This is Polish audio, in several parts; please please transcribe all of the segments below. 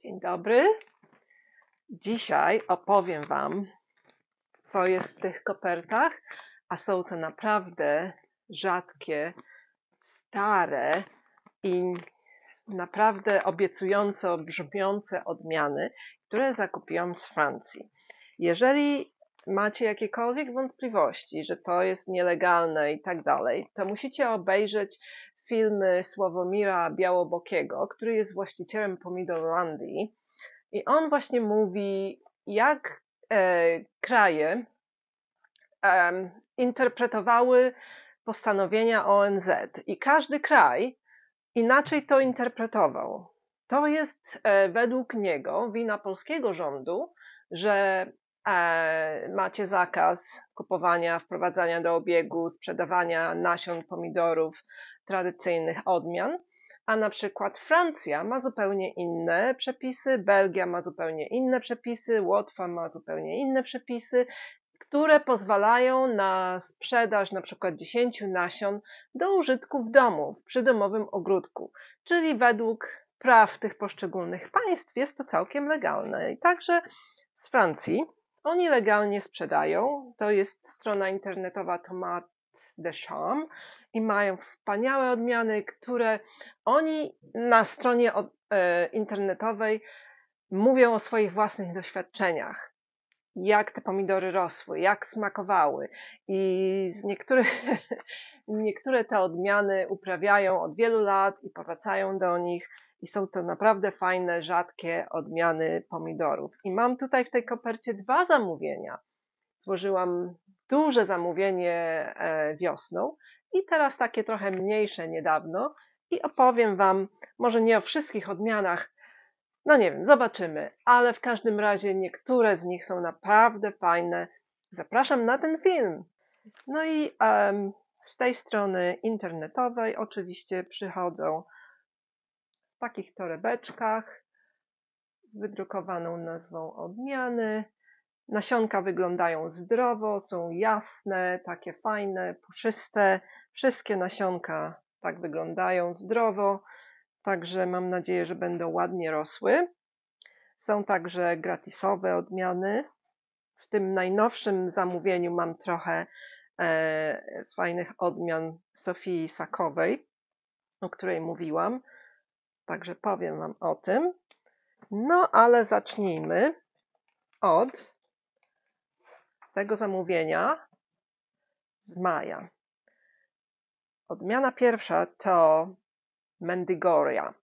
Dzień dobry. Dzisiaj opowiem Wam, co jest w tych kopertach, a są to naprawdę rzadkie, stare i naprawdę obiecująco brzmiące odmiany, które zakupiłam z Francji. Jeżeli macie jakiekolwiek wątpliwości, że to jest nielegalne i tak dalej, to musicie obejrzeć filmy Sławomira Białobokiego, który jest właścicielem Pomidorlandii. I on właśnie mówi, jak kraje interpretowały postanowienia ONZ. I każdy kraj inaczej to interpretował. To jest według niego wina polskiego rządu, że macie zakaz kupowania, wprowadzania do obiegu, sprzedawania nasion pomidorów tradycyjnych odmian, a na przykład Francja ma zupełnie inne przepisy, Belgia ma zupełnie inne przepisy, Łotwa ma zupełnie inne przepisy, które pozwalają na sprzedaż na przykład 10 nasion do użytku w domu, przy domowym ogródku. Czyli według praw tych poszczególnych państw jest to całkiem legalne. I także z Francji oni legalnie sprzedają. To jest strona internetowa Tomate de Chambre i mają wspaniałe odmiany, które oni na stronie internetowej mówią o swoich własnych doświadczeniach. Jak te pomidory rosły, jak smakowały i niektóre te odmiany uprawiają od wielu lat i powracają do nich i są to naprawdę fajne, rzadkie odmiany pomidorów. I mam tutaj w tej kopercie 2 zamówienia. Złożyłam duże zamówienie wiosną i teraz takie trochę mniejsze niedawno i opowiem Wam, może nie o wszystkich odmianach, no nie wiem, zobaczymy, ale w każdym razie niektóre z nich są naprawdę fajne. Zapraszam na ten film. No i z tej strony internetowej oczywiście przychodzą w takich torebeczkach z wydrukowaną nazwą odmiany. Nasionka wyglądają zdrowo, są jasne, takie fajne, puszyste. Wszystkie nasionka tak wyglądają zdrowo, także mam nadzieję, że będą ładnie rosły. Są także gratisowe odmiany. W tym najnowszym zamówieniu mam trochę fajnych odmian Sofii Sakowej, o której mówiłam. Także powiem Wam o tym. No ale zacznijmy od tego zamówienia z maja. Odmiana pierwsza to Mendigoria.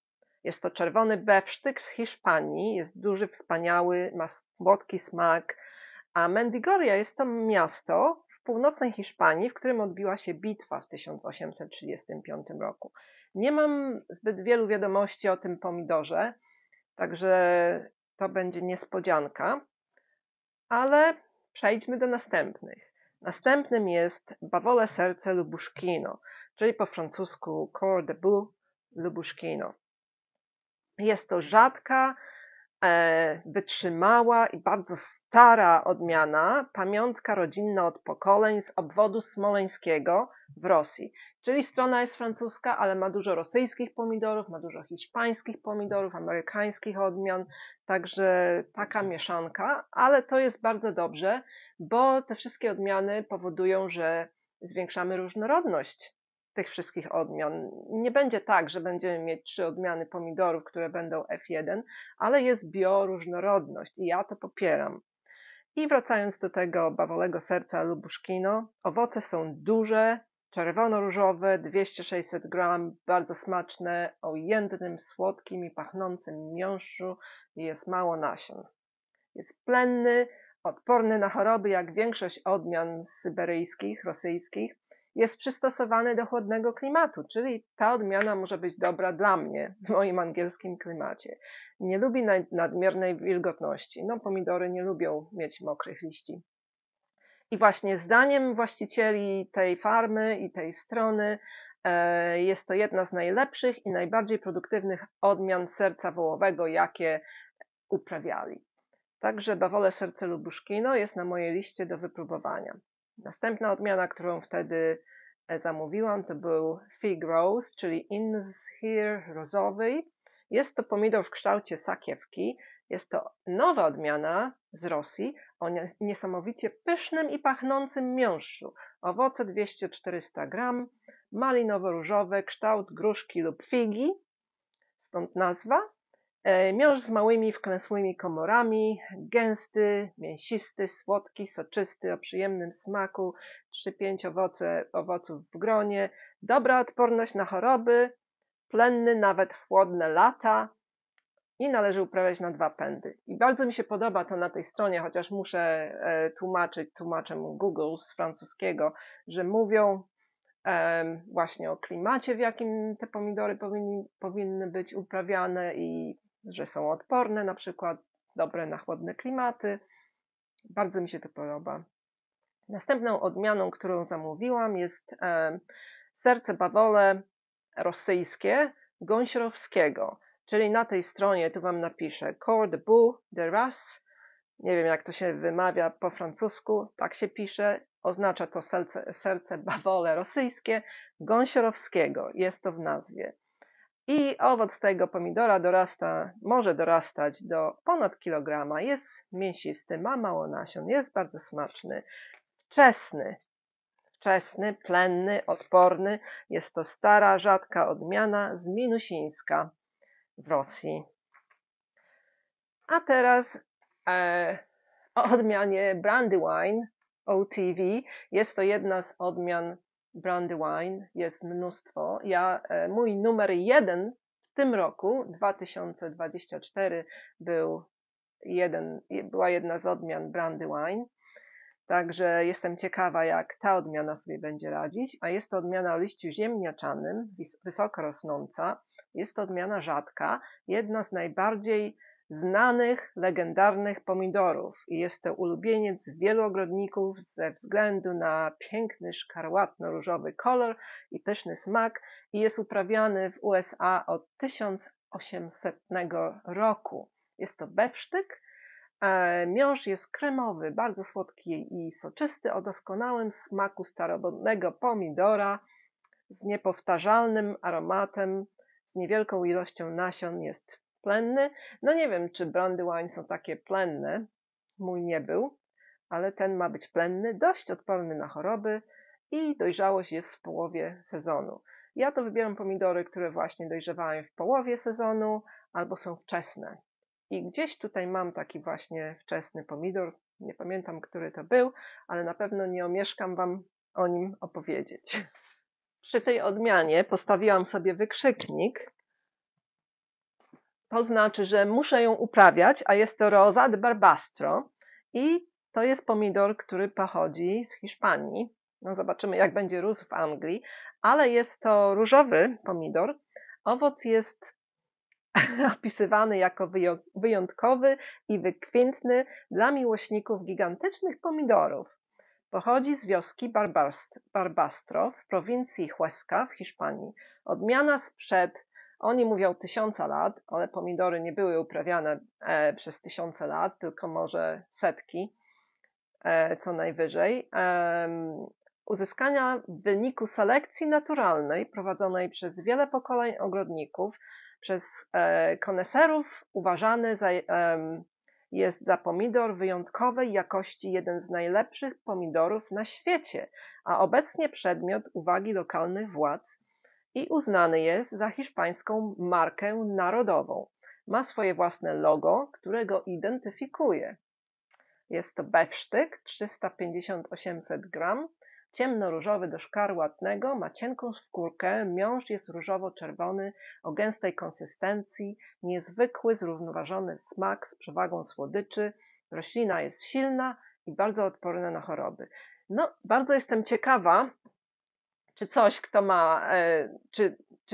Jest to czerwony bewsztyk z Hiszpanii, jest duży, wspaniały, ma słodki smak, a Mendigoria jest to miasto w północnej Hiszpanii, w którym odbiła się bitwa w 1835 roku. Nie mam zbyt wielu wiadomości o tym pomidorze, także to będzie niespodzianka, ale przejdźmy do następnych. Następnym jest Bawole serce Lubuszkino, czyli po francusku Cœur de Bœuf Lubuszkino. Jest to rzadka, wytrzymała i bardzo stara odmiana, pamiątka rodzinna od pokoleń z obwodu smoleńskiego w Rosji. Czyli strona jest francuska, ale ma dużo rosyjskich pomidorów, ma dużo hiszpańskich pomidorów, amerykańskich odmian, także taka mieszanka, ale to jest bardzo dobrze, bo te wszystkie odmiany powodują, że zwiększamy różnorodność tych wszystkich odmian. Nie będzie tak, że będziemy mieć 3 odmiany pomidorów, które będą F1, ale jest bioróżnorodność i ja to popieram. I wracając do tego bawolego serca Lubuszkino, owoce są duże, czerwono-różowe, 200-600 gram, bardzo smaczne, o jędrnym, słodkim i pachnącym miąższu i jest mało nasion. Jest plenny, odporny na choroby jak większość odmian syberyjskich, rosyjskich. Jest przystosowany do chłodnego klimatu, czyli ta odmiana może być dobra dla mnie w moim angielskim klimacie. Nie lubi nadmiernej wilgotności. No, pomidory nie lubią mieć mokrych liści. I właśnie zdaniem właścicieli tej farmy i tej strony jest to jedna z najlepszych i najbardziej produktywnych odmian serca wołowego, jakie uprawiali. Także Bawole serce Lubuszkino jest na mojej liście do wypróbowania. Następna odmiana, którą wtedy zamówiłam, to był Fig Rose, czyli Inzhir rozowy. Jest to pomidor w kształcie sakiewki. Jest to nowa odmiana z Rosji o niesamowicie pysznym i pachnącym miąższu. Owoce 200-400 gram, malinowo-różowe, kształt gruszki lub figi, stąd nazwa. Miąższ z małymi wklęsłymi komorami, gęsty, mięsisty, słodki, soczysty, o przyjemnym smaku, 3-5 owoców w gronie, dobra odporność na choroby, plenny nawet w chłodne lata i należy uprawiać na 2 pędy. I bardzo mi się podoba to na tej stronie, chociaż muszę tłumaczę Google z francuskiego, że mówią właśnie o klimacie, w jakim te pomidory powinny być uprawiane i że są odporne, na przykład dobre na chłodne klimaty. Bardzo mi się to podoba. Następną odmianą, którą zamówiłam, jest serce bawole rosyjskie Gąsiorowskiego, czyli na tej stronie, tu wam napiszę Cœur de Bœuf de Race, nie wiem jak to się wymawia po francusku, tak się pisze, oznacza to serce bawole rosyjskie Gąsiorowskiego, jest to w nazwie. I owoc tego pomidora może dorastać do ponad kilograma, jest mięsisty, ma mało nasion, jest bardzo smaczny, wczesny, plenny, odporny. Jest to stara, rzadka odmiana z Minusińska w Rosji. A teraz o odmianie Brandywine OTV. Jest to jedna z odmian Brandywine, jest mnóstwo. Mój numer 1 w tym roku, 2024, była jedna z odmian Brandywine. Także jestem ciekawa, jak ta odmiana sobie będzie radzić. A jest to odmiana o liściu ziemniaczanym, wysoko rosnąca. Jest to odmiana rzadka, jedna z najbardziej znanych, legendarnych pomidorów. I jest to ulubieniec wielu ogrodników ze względu na piękny, szkarłatno-różowy kolor i pyszny smak. I jest uprawiany w USA od 1800 roku. Jest to bewsztyk. Miąższ jest kremowy, bardzo słodki i soczysty, o doskonałym smaku staromodnego pomidora, z niepowtarzalnym aromatem, z niewielką ilością nasion, jest plenny. No nie wiem, czy Brandywine są takie plenne, mój nie był, ale ten ma być plenny, dość odporny na choroby i dojrzałość jest w połowie sezonu. Ja to wybieram pomidory, które właśnie dojrzewają w połowie sezonu albo są wczesne. I gdzieś tutaj mam taki właśnie wczesny pomidor, nie pamiętam, który to był, ale na pewno nie omieszkam wam o nim opowiedzieć. Przy tej odmianie postawiłam sobie wykrzyknik. To znaczy, że muszę ją uprawiać, a jest to Rosa de Barbastro i to jest pomidor, który pochodzi z Hiszpanii. No zobaczymy, jak będzie rósł w Anglii, ale jest to różowy pomidor. Owoc jest opisywany jako wyjątkowy i wykwintny dla miłośników gigantycznych pomidorów. Pochodzi z wioski Barbastro w prowincji Huesca w Hiszpanii. Odmiana sprzed, oni mówią 1000 lat, ale pomidory nie były uprawiane przez 1000 lat, tylko może setki co najwyżej. Uzyskania w wyniku selekcji naturalnej prowadzonej przez wiele pokoleń ogrodników, przez koneserów uważany jest za pomidor wyjątkowej jakości, jeden z najlepszych pomidorów na świecie, a obecnie przedmiot uwagi lokalnych władz i uznany jest za hiszpańską markę narodową. Ma swoje własne logo, które go identyfikuje. Jest to bewsztyk 350-800 gram, ciemnoróżowy do szkarłatnego, ma cienką skórkę, miąższ jest różowo-czerwony, o gęstej konsystencji, niezwykły, zrównoważony smak z przewagą słodyczy. Roślina jest silna i bardzo odporna na choroby. No, bardzo jestem ciekawa, czy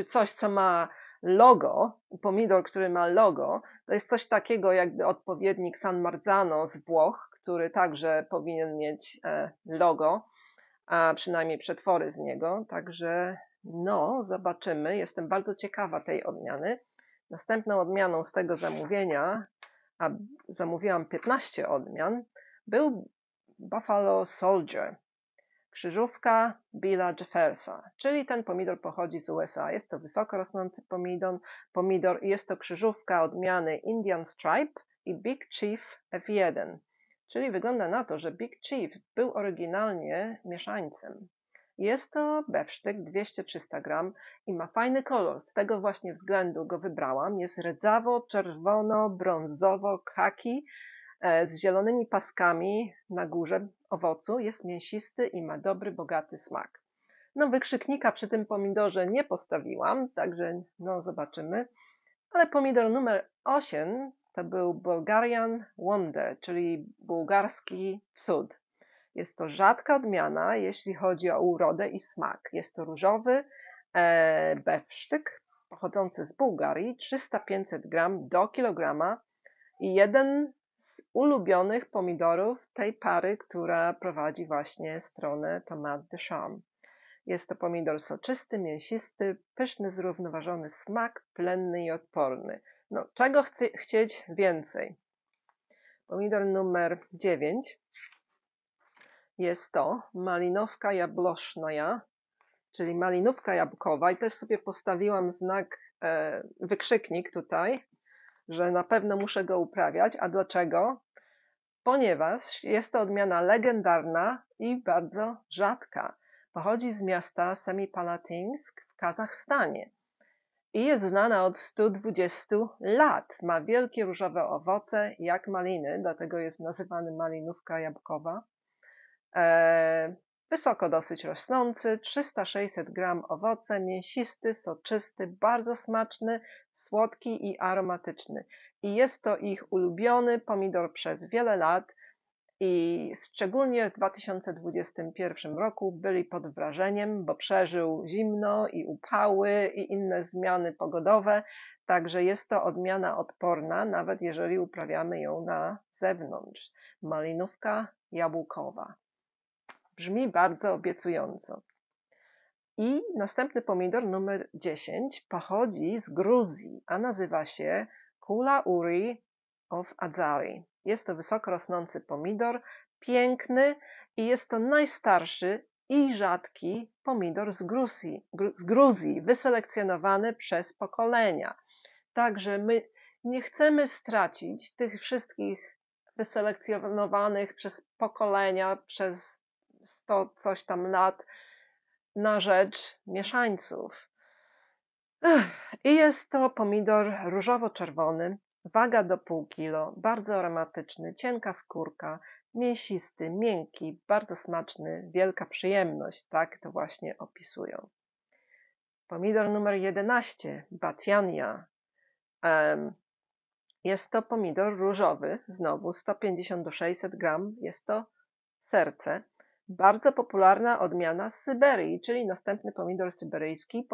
coś, co ma logo, pomidor, który ma logo, to jest coś takiego jakby odpowiednik San Marzano z Włoch, który także powinien mieć logo, a przynajmniej przetwory z niego, także no, zobaczymy. Jestem bardzo ciekawa tej odmiany. Następną odmianą z tego zamówienia, a zamówiłam 15 odmian, był Buffalo Soldier w krzyżówka Billa Jeffersa, czyli ten pomidor pochodzi z USA. Jest to wysoko rosnący pomidor i jest to krzyżówka odmiany Indian Stripe i Big Chief F1. Czyli wygląda na to, że Big Chief był oryginalnie mieszańcem. Jest to bewsztyk 200-300 gram i ma fajny kolor. Z tego właśnie względu go wybrałam. Jest rdzawo, czerwono, brązowo, khaki z zielonymi paskami na górze owocu. Jest mięsisty i ma dobry, bogaty smak. No, wykrzyknika przy tym pomidorze nie postawiłam, także no zobaczymy. Ale pomidor numer 8 to był Bulgarian Wonder, czyli bułgarski cud. Jest to rzadka odmiana, jeśli chodzi o urodę i smak. Jest to różowy bewsztyk pochodzący z Bułgarii, 300-500 gram do kilograma i jeden z ulubionych pomidorów tej pary, która prowadzi właśnie stronę Tomate de Charme. Jest to pomidor soczysty, mięsisty, pyszny, zrównoważony smak, plenny i odporny. No, czego chcieć więcej? Pomidor numer 9 jest to malinowka jabłosznaja, czyli malinówka jabłkowa i też sobie postawiłam znak, wykrzyknik tutaj, że na pewno muszę go uprawiać. A dlaczego? Ponieważ jest to odmiana legendarna i bardzo rzadka. Pochodzi z miasta Semipalatinsk w Kazachstanie i jest znana od 120 lat. Ma wielkie różowe owoce jak maliny, dlatego jest nazywany malinówka jabłkowa. Wysoko dosyć rosnący, 300-600 gram owoce, mięsisty, soczysty, bardzo smaczny, słodki i aromatyczny. I jest to ich ulubiony pomidor przez wiele lat i szczególnie w 2021 roku byli pod wrażeniem, bo przeżył zimno i upały i inne zmiany pogodowe, także jest to odmiana odporna, nawet jeżeli uprawiamy ją na zewnątrz. Malinówka jabłkowa. Brzmi bardzo obiecująco. I następny pomidor numer 10 pochodzi z Gruzji, a nazywa się Kula Uri of Azari. Jest to wysoko rosnący pomidor, piękny i jest to najstarszy i rzadki pomidor z Gruzji, wyselekcjonowany przez pokolenia. Także my nie chcemy stracić tych wszystkich wyselekcjonowanych przez pokolenia, przez 100 coś tam lat na rzecz mieszańców. I jest to pomidor różowo-czerwony, waga do pół kilo, bardzo aromatyczny, cienka skórka, mięsisty, miękki, bardzo smaczny, wielka przyjemność, tak to właśnie opisują. Pomidor numer 11, Batiania. Jest to pomidor różowy, znowu 150-600 gram, jest to serce. Bardzo popularna odmiana z Syberii, czyli następny pomidor syberyjski.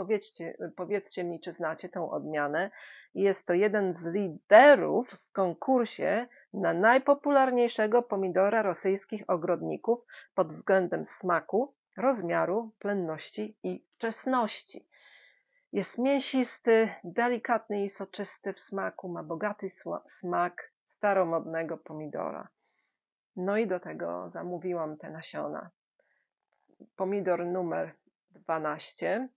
Powiedzcie mi, czy znacie tę odmianę. Jest to jeden z liderów w konkursie na najpopularniejszego pomidora rosyjskich ogrodników pod względem smaku, rozmiaru, plenności i wczesności. Jest mięsisty, delikatny i soczysty w smaku, ma bogaty smak staromodnego pomidora. No i do tego zamówiłam te nasiona. Pomidor numer 12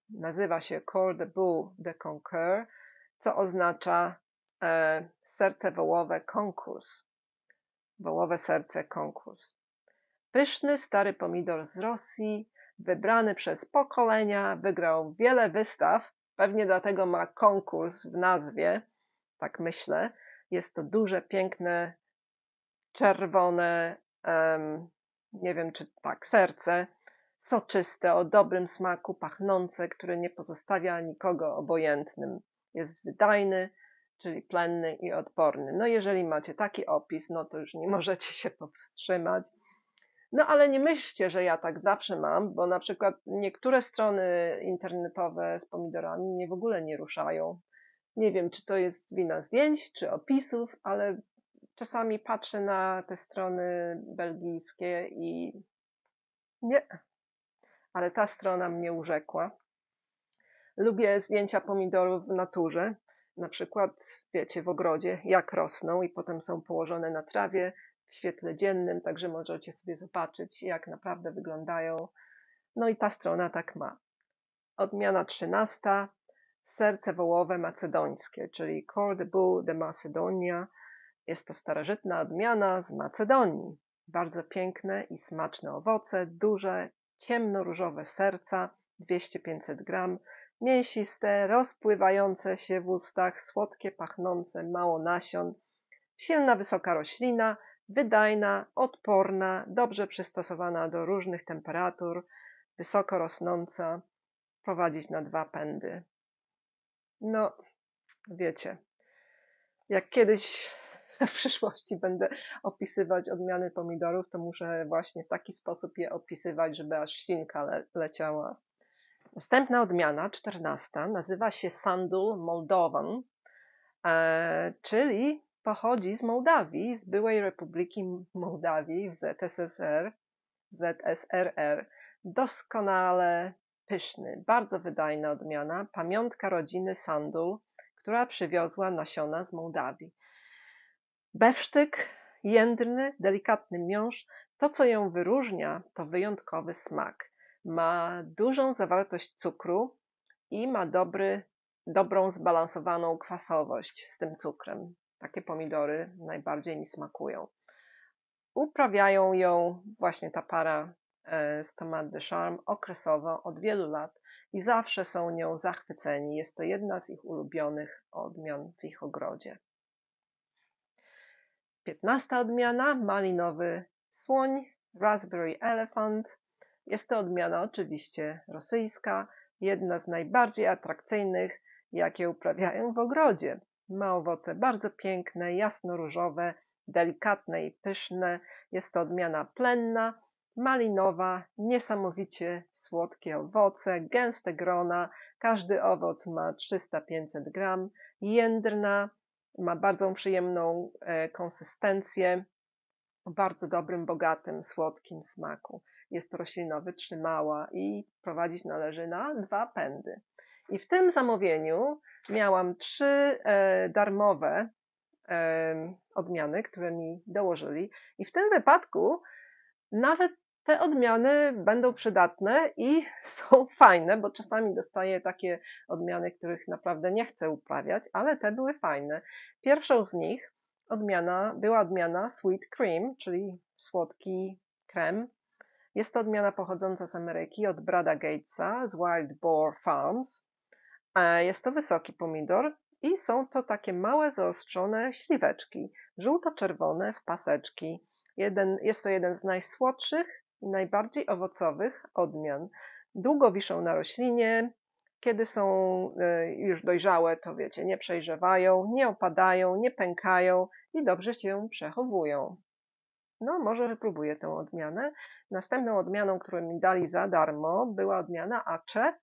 nazywa się Cœur de Bœuf de Concours, co oznacza serce wołowe konkurs. Wołowe serce konkurs. Pyszny, stary pomidor z Rosji, wybrany przez pokolenia, wygrał wiele wystaw, pewnie dlatego ma konkurs w nazwie, tak myślę. Jest to duże, piękne, czerwone, nie wiem czy tak, serce, soczyste, o dobrym smaku, pachnące, które nie pozostawia nikogo obojętnym. Jest wydajny, czyli plenny i odporny. No jeżeli macie taki opis, no to już nie możecie się powstrzymać. No ale nie myślcie, że ja tak zawsze mam, bo na przykład niektóre strony internetowe z pomidorami mnie w ogóle nie ruszają. Nie wiem, czy to jest wina zdjęć, czy opisów, ale czasami patrzę na te strony belgijskie i nie, ale ta strona mnie urzekła. Lubię zdjęcia pomidorów w naturze, na przykład, wiecie, w ogrodzie, jak rosną i potem są położone na trawie, w świetle dziennym, także możecie sobie zobaczyć, jak naprawdę wyglądają. No i ta strona tak ma. Odmiana 13. Serce wołowe macedońskie, czyli Cor de Bœuf de Macedonia. Jest to starożytna odmiana z Macedonii. Bardzo piękne i smaczne owoce, duże, ciemnoróżowe serca, 200-500 gram, mięsiste, rozpływające się w ustach, słodkie, pachnące, mało nasion, silna, wysoka roślina, wydajna, odporna, dobrze przystosowana do różnych temperatur, wysoko rosnąca, prowadzić na 2 pędy. No, wiecie, jak kiedyś w przyszłości będę opisywać odmiany pomidorów, to muszę właśnie w taki sposób je opisywać, żeby aż ślinka leciała. Następna odmiana, 14, nazywa się Sandul Moldovan, czyli pochodzi z Mołdawii, z byłej Republiki Mołdawii w ZSRR. Doskonale pyszny, bardzo wydajna odmiana, pamiątka rodziny Sandul, która przywiozła nasiona z Mołdawii. Bewsztyk, jędrny, delikatny miąższ. To, co ją wyróżnia, to wyjątkowy smak. Ma dużą zawartość cukru i ma dobrą, zbalansowaną kwasowość z tym cukrem. Takie pomidory najbardziej mi smakują. Uprawiają ją właśnie ta para z Tomate de Charme okresowo od wielu lat i zawsze są nią zachwyceni. Jest to jedna z ich ulubionych odmian w ich ogrodzie. 15. odmiana, malinowy słoń, Raspberry Elephant. Jest to odmiana oczywiście rosyjska, jedna z najbardziej atrakcyjnych, jakie uprawiają w ogrodzie. Ma owoce bardzo piękne, jasno-różowe, delikatne i pyszne. Jest to odmiana plenna, malinowa, niesamowicie słodkie owoce, gęste grona. Każdy owoc ma 300-500 gram, jędrna, ma bardzo przyjemną konsystencję, o bardzo dobrym, bogatym, słodkim smaku. Jest to roślina wytrzymała i prowadzić należy na 2 pędy. I w tym zamówieniu miałam 3 darmowe odmiany, które mi dołożyli. I w tym wypadku nawet te odmiany będą przydatne i są fajne, bo czasami dostaję takie odmiany, których naprawdę nie chcę uprawiać, ale te były fajne. Pierwszą z nich była odmiana Sweet Cream, czyli słodki krem. Jest to odmiana pochodząca z Ameryki, od Brada Gatesa z Wild Boar Farms. Jest to wysoki pomidor i są to takie małe, zaostrzone śliweczki, żółto-czerwone w paseczki. Jest to jeden z najsłodszych i najbardziej owocowych odmian. Długo wiszą na roślinie. Kiedy są już dojrzałe, to wiecie, nie przejrzewają, nie opadają, nie pękają i dobrze się przechowują. No, może wypróbuję tę odmianę. Następną odmianą, którą mi dali za darmo, była odmiana Acze.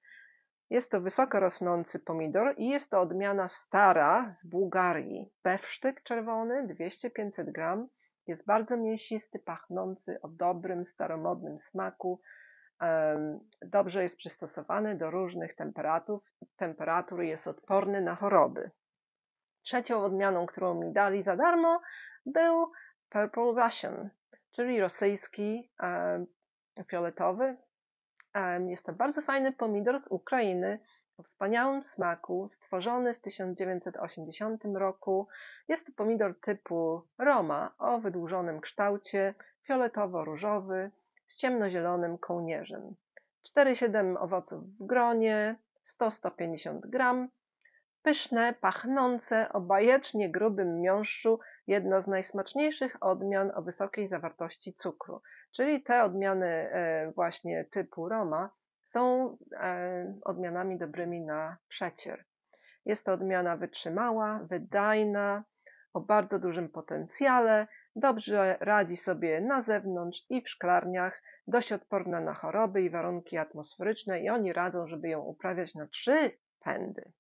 Jest to wysoko rosnący pomidor i jest to odmiana stara z Bułgarii. Bewsztyk czerwony, 200-500 gram. Jest bardzo mięsisty, pachnący, o dobrym, staromodnym smaku. Dobrze jest przystosowany do różnych temperatur i jest odporny na choroby. Trzecią odmianą, którą mi dali za darmo, był Purple Russian, czyli rosyjski fioletowy. Jest to bardzo fajny pomidor z Ukrainy o wspaniałym smaku, stworzony w 1980 roku. Jest to pomidor typu Roma o wydłużonym kształcie, fioletowo-różowy, z ciemnozielonym kołnierzem. 4-7 owoców w gronie, 100-150 gram. Pyszne, pachnące, o bajecznie grubym miąższu, jedna z najsmaczniejszych odmian o wysokiej zawartości cukru. Czyli te odmiany właśnie typu Roma są odmianami dobrymi na przecier. Jest to odmiana wytrzymała, wydajna, o bardzo dużym potencjale, dobrze radzi sobie na zewnątrz i w szklarniach, dość odporna na choroby i warunki atmosferyczne i oni radzą, żeby ją uprawiać na 3 pędy.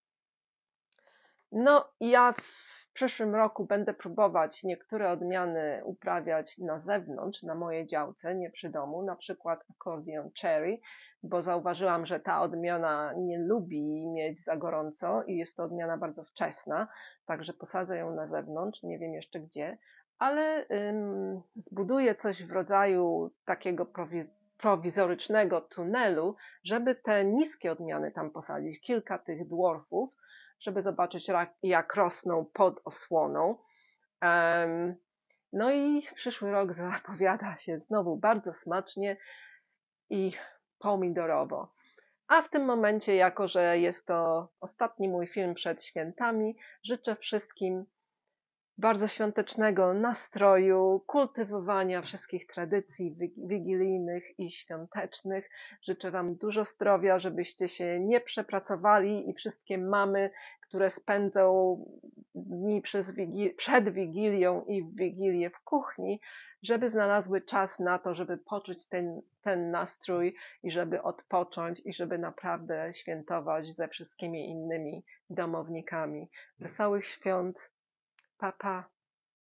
No, ja w przyszłym roku będę próbować niektóre odmiany uprawiać na zewnątrz, na mojej działce, nie przy domu, na przykład Accordion Cherry, bo zauważyłam, że ta odmiana nie lubi mieć za gorąco i jest to odmiana bardzo wczesna, także posadzę ją na zewnątrz, nie wiem jeszcze gdzie, ale zbuduję coś w rodzaju takiego prowizorycznego tunelu, żeby te niskie odmiany tam posadzić, kilka tych dwarfów, żeby zobaczyć, jak rosną pod osłoną. No i przyszły rok zapowiada się znowu bardzo smacznie i pomidorowo. A w tym momencie, jako że jest to ostatni mój film przed świętami, życzę wszystkim bardzo świątecznego nastroju, kultywowania wszystkich tradycji wigilijnych i świątecznych. Życzę Wam dużo zdrowia, żebyście się nie przepracowali i wszystkie mamy, które spędzą dni przed Wigilią i w Wigilię w kuchni, żeby znalazły czas na to, żeby poczuć ten nastrój i żeby odpocząć i żeby naprawdę świętować ze wszystkimi innymi domownikami. Wesołych świąt. Pa, pa.